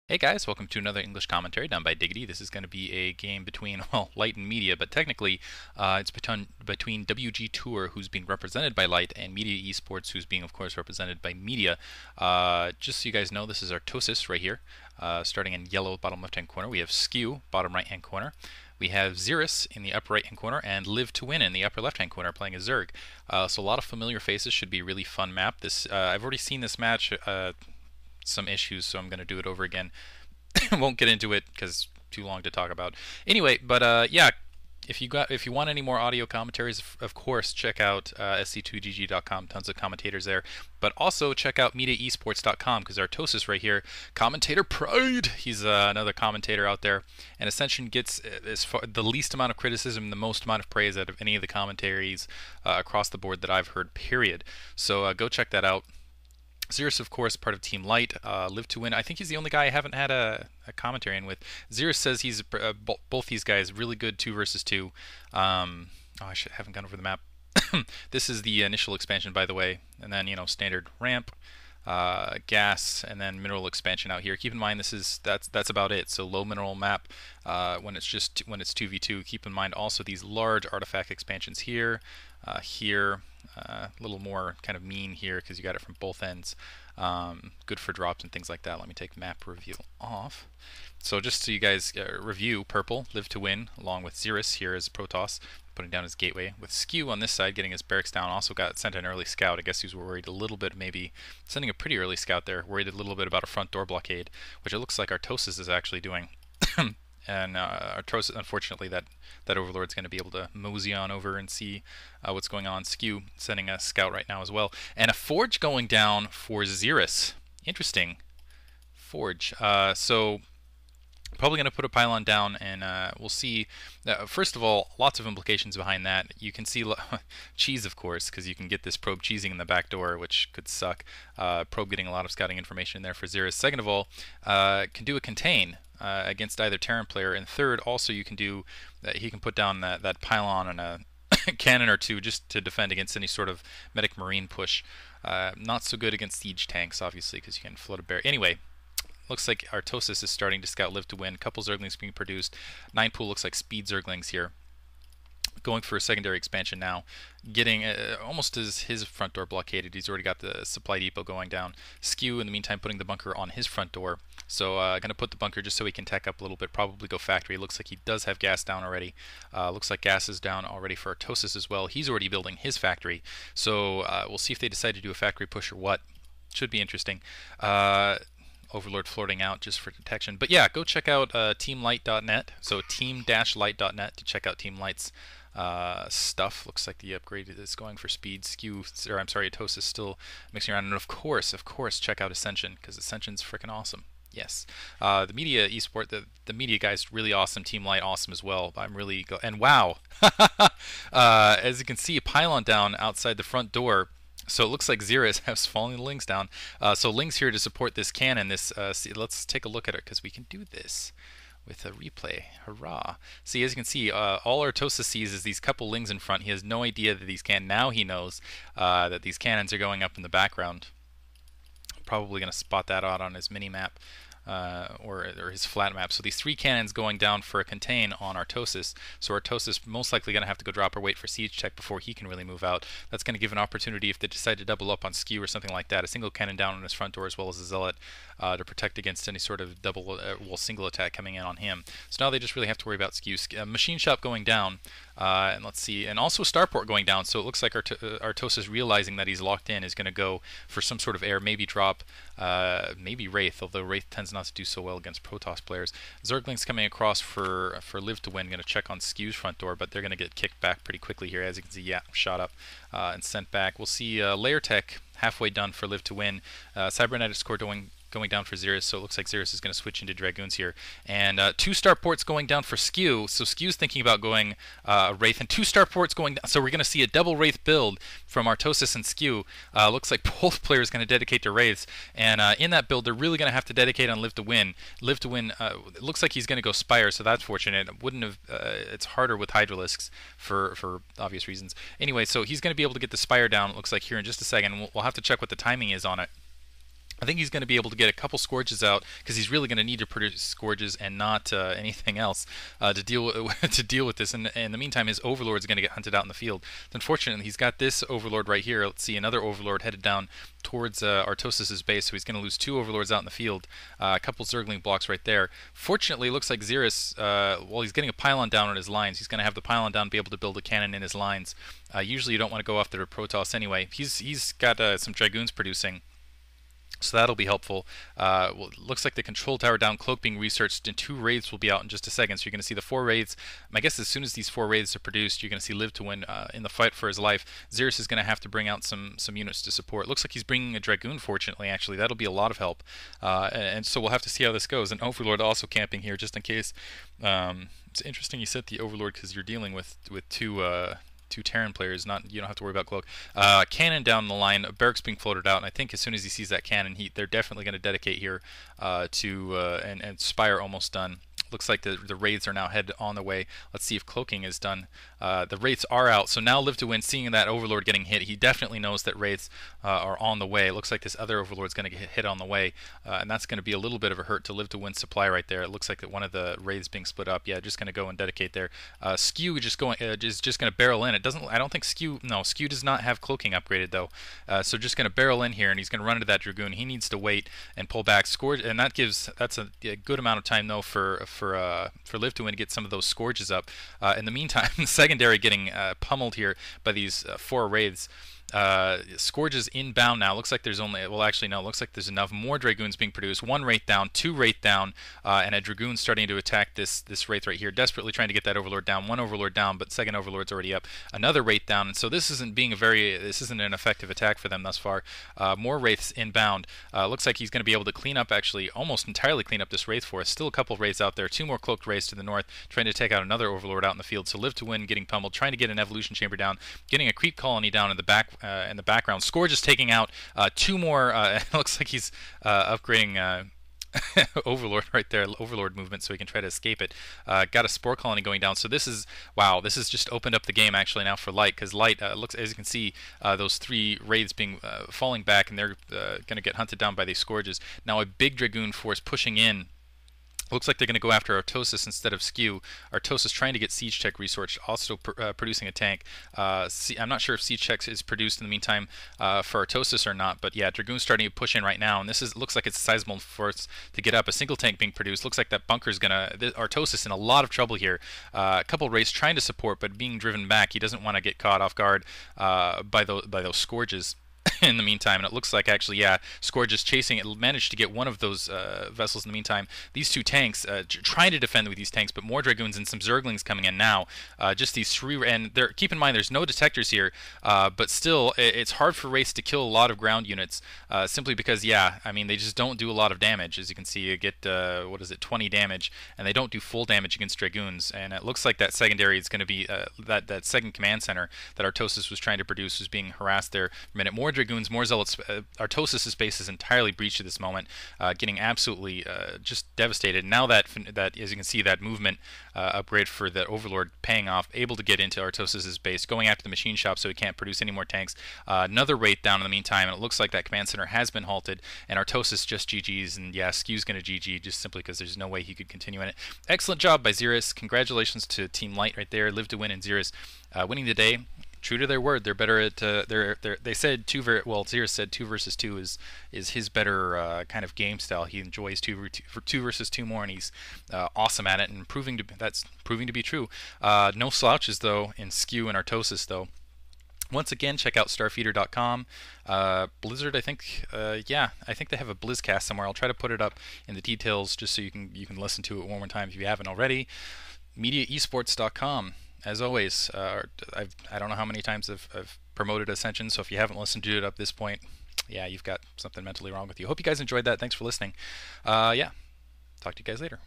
Hey guys, welcome to another English commentary done by Diggity. This is going to be a game between, well, Light and Media, but technically it's between Wgtour, who's being represented by Light, and Mediaesports, who's being, of course, represented by Media. Just so you guys know, this is Artosis right here, starting in yellow bottom left-hand corner. We have Skew, bottom right-hand corner. We have Xeris in the upper right-hand corner, and Live to Win in the upper left-hand corner, playing a Zerg. So a lot of familiar faces. Should be a really fun map. I've already seen this match. Some issues, so I'm going to do it over again. Won't get into it because too long to talk about. Anyway, but yeah, if you want any more audio commentaries, of course, check out sc2gg.com. Tons of commentators there. But also check out Mediaesports.com because Artosis right here, commentator pride. He's another commentator out there, and Ascension gets the least amount of criticism, the most amount of praise out of any of the commentaries across the board that I've heard. Period. So go check that out. Xeris, of course, part of Team Light. Live to Win. I think he's the only guy I haven't had a commentary in with. Xeris says he's both these guys really good 2 versus 2. Haven't gone over the map. This is the initial expansion, by the way, and then standard ramp, gas, and then mineral expansion out here. Keep in mind that's about it. So low mineral map when it's 2v2. Keep in mind also these large artifact expansions here, here. A little more kind of mean here because you got it from both ends. Good for drops and things like that. Let me take map review off. So just so you guys review, purple, Live to Win, along with Xeris here as protoss, putting down his gateway. With Skew on this side, getting his barracks down. Also got sent an early scout. I guess he was worried a little bit, maybe sending a pretty early scout there. Worried a little bit about a front door blockade, which it looks like Artosis is actually doing. And Artosis, unfortunately, that Overlord's going to be able to mosey on over and see what's going on. Skew sending a scout right now as well. And a forge going down for Xeris. Interesting. Forge. So probably going to put a pylon down, and we'll see. First of all, lots of implications behind that. You can see cheese, of course, because you can get this probe cheesing in the back door, which could suck. Probe getting a lot of scouting information there for Xeris. Second of all, can do a contain against either Terran player, and third, also you can do he can put down that pylon and a cannon or two just to defend against any sort of medic marine push. Not so good against siege tanks, obviously, because you can float a bear. Anyway, looks like Artosis is starting to scout Live to Win. Couple zerglings being produced. 9 pool looks like speed zerglings here. Going for a secondary expansion now, getting almost as his front door blockaded. He's already got the supply depot going down. Skew, in the meantime, putting the bunker on his front door. So going to put the bunker just so he can tech up a little bit, probably go factory. Looks like he does have gas down already. Looks like gas is down already for Artosis as well. He's already building his factory. So we'll see if they decide to do a factory push or what. Should be interesting. Overlord floating out just for detection. But yeah, go check out teamlight.net. So team-light.net to check out Team Light's stuff. Looks like the upgrade is going for speed. Skew, or I'm sorry, Artosis still mixing around. And of course, check out Ascension, because Ascension's freaking awesome. Yes. The Mediaesport, the media guy's really awesome. Team Light awesome as well. I'm really and wow. As you can see, a pylon down outside the front door. So it looks like Xeris has fallen the Lings down. So Lings here to support this cannon. Let's take a look at it because we can do this with a replay. Hurrah. See, as you can see, all Artosis sees is these couple Lings in front. He has no idea that these now he knows that these cannons are going up in the background. Probably going to spot that out on his mini-map. Or his flat map. So these 3 cannons going down for a contain on Artosis. So Artosis most likely going to have to go drop or wait for siege tech before he can really move out. That's going to give an opportunity if they decide to double up on Skew or something like that. A single cannon down on his front door as well as a zealot to protect against any sort of single attack coming in on him. So now they just really have to worry about Skew. Machine shop going down. And let's see, and also Starport going down, so it looks like Artosis realizing that he's locked in is going to go for some sort of air, maybe drop, maybe Wraith, although Wraith tends not to do so well against Protoss players. Zerglings coming across for Live to Win, going to check on Skew's front door, but they're going to get kicked back pretty quickly here, as you can see, yeah, shot up and sent back. We'll see Layer Tech halfway done for Live to Win. Cybernetics Core going down for Xeris, so it looks like Xeris is going to switch into Dragoons here. And 2 starports going down for Skew, so Skew's thinking about going Wraith, and 2 starports going down, so we're going to see a double Wraith build from Artosis and Skew. Looks like both players going to dedicate to Wraiths, and in that build, they're really going to have to dedicate on Live to Win. Live to Win, it looks like he's going to go Spire, so that's fortunate. It wouldn't have, it's harder with Hydralisks for obvious reasons. Anyway, so he's going to be able to get the Spire down, it looks like, here in just a second. We'll have to check what the timing is on it. I think he's going to be able to get a couple Scourges out because he's really going to need to produce Scourges and not anything else to deal with, to deal with this. And in the meantime, his Overlord is going to get hunted out in the field. Unfortunately, he's got this Overlord right here. Let's see, another Overlord headed down towards Artosis' base, so he's going to lose 2 Overlords out in the field. A couple Zergling blocks right there. Fortunately, it looks like Xeris, while he's getting a pylon down on his lines, he's going to have the pylon down, be able to build a cannon in his lines. Usually, you don't want to go after a Protoss anyway. He's got some Dragoons producing, so that'll be helpful. Well, it looks like the control tower down, cloak being researched, and 2 raids will be out in just a second. So you're going to see the 4 raids. I guess as soon as these 4 raids are produced, you're going to see Live to Win in the fight for his life. Xeris is going to have to bring out some units to support. Looks like he's bringing a Dragoon, fortunately, actually. That'll be a lot of help. And so we'll have to see how this goes. And Overlord also camping here just in case. It's interesting you set the Overlord because you're dealing with 2 Terran players. You don't have to worry about cloak. Cannon down the line. Barracks being floated out, and I think as soon as he sees that cannon, they're definitely going to dedicate here and Spire almost done. Looks like the raids are now headed on the way. Let's see if cloaking is done. The raids are out, so now Live to Win, seeing that Overlord getting hit, he definitely knows that raids are on the way. It looks like this other Overlord's going to get hit on the way, and that's going to be a little bit of a hurt to Live to Win supply right there. It looks like that one of the raids being split up. Yeah, just going to go and dedicate there. Skew is just going to barrel in. It doesn't. I don't think Skew. No, Skew does not have cloaking upgraded though. So just going to barrel in here, and he's going to run into that Dragoon. He needs to wait and pull back. Scourge, and that's a good amount of time though for Live to Win to get some of those Scourges up. In the meantime, the secondary getting pummeled here by these 4 raids. Scourges inbound now. Looks like there's only, well actually no, looks like there's enough more Dragoons being produced. 1 Wraith down, 2 Wraith down, and a Dragoon starting to attack this Wraith right here, desperately trying to get that Overlord down. 1 Overlord down, but second Overlord's already up. Another Wraith down, and so this isn't an effective attack for them thus far. More Wraiths inbound. Looks like he's going to be able to clean up, actually almost entirely clean up this Wraith force. Still a couple of Wraiths out there. 2 more Cloaked Wraiths to the north, trying to take out another Overlord out in the field. So Live to Win getting pummeled, trying to get an Evolution Chamber down, getting a Creep Colony down in the background. Scourge is taking out 2 more. It looks like he's upgrading Overlord right there, Overlord movement, so he can try to escape it. Got a Spore Colony going down. So this is, wow, this has just opened up the game actually now for Light, because Light looks, as you can see, those 3 raids being falling back, and they're going to get hunted down by these Scourges. Now a big Dragoon force pushing in. Looks like they're going to go after Artosis instead of Skew. Artosis trying to get Siege Tech resourced, also producing a tank. I'm not sure if Siege Tech is produced in the meantime for Artosis or not, but yeah, Dragoon's starting to push in right now, and looks like it's a sizable force to get up. A single tank being produced. Looks like that bunker's Artosis in a lot of trouble here. A couple Wraiths trying to support, but being driven back. He doesn't want to get caught off guard by those Scourges. In the meantime, and it looks like actually, yeah, Scourge is chasing it, managed to get one of those vessels in the meantime. These 2 tanks trying to defend with these tanks, but more Dragoons and some Zerglings coming in now. Just these 3, and keep in mind there's no detectors here, but still it's hard for Wraiths to kill a lot of ground units, simply because, yeah, I mean, they just don't do a lot of damage. As you can see, you get 20 damage, and they don't do full damage against Dragoons. And it looks like that secondary is going to be that second command center that Artosis was trying to produce was being harassed there for a minute. More Dragoons, more Zealots. Artosis' base is entirely breached at this moment, getting absolutely just devastated. Now that, as you can see, that movement upgrade for the Overlord paying off, able to get into Artosis' base, going after the machine shop so he can't produce any more tanks. Another Wraith down in the meantime, and it looks like that command center has been halted, and Artosis just GG's, and yeah, Skew's going to GG just simply because there's no way he could continue in it. Excellent job by Xeris. Congratulations to Team Light right there. Live to Win and Xeris winning the day. True to their word, they're better at. They said Xeris said 2 versus 2 is his better kind of game style. He enjoys 2 versus 2 more, and he's awesome at it, and that's proving to be true. No slouches though in Skew and Artosis though. Once again, check out Starfeeder.com. Blizzard, I think, yeah, I think they have a BlizzCast somewhere. I'll try to put it up in the details just so you can listen to it one more time if you haven't already. Mediaesports.com. As always, I don't know how many times I've promoted Ascension, so if you haven't listened to it up this point, yeah, you've got something mentally wrong with you. Hope you guys enjoyed that. Thanks for listening. Yeah, talk to you guys later.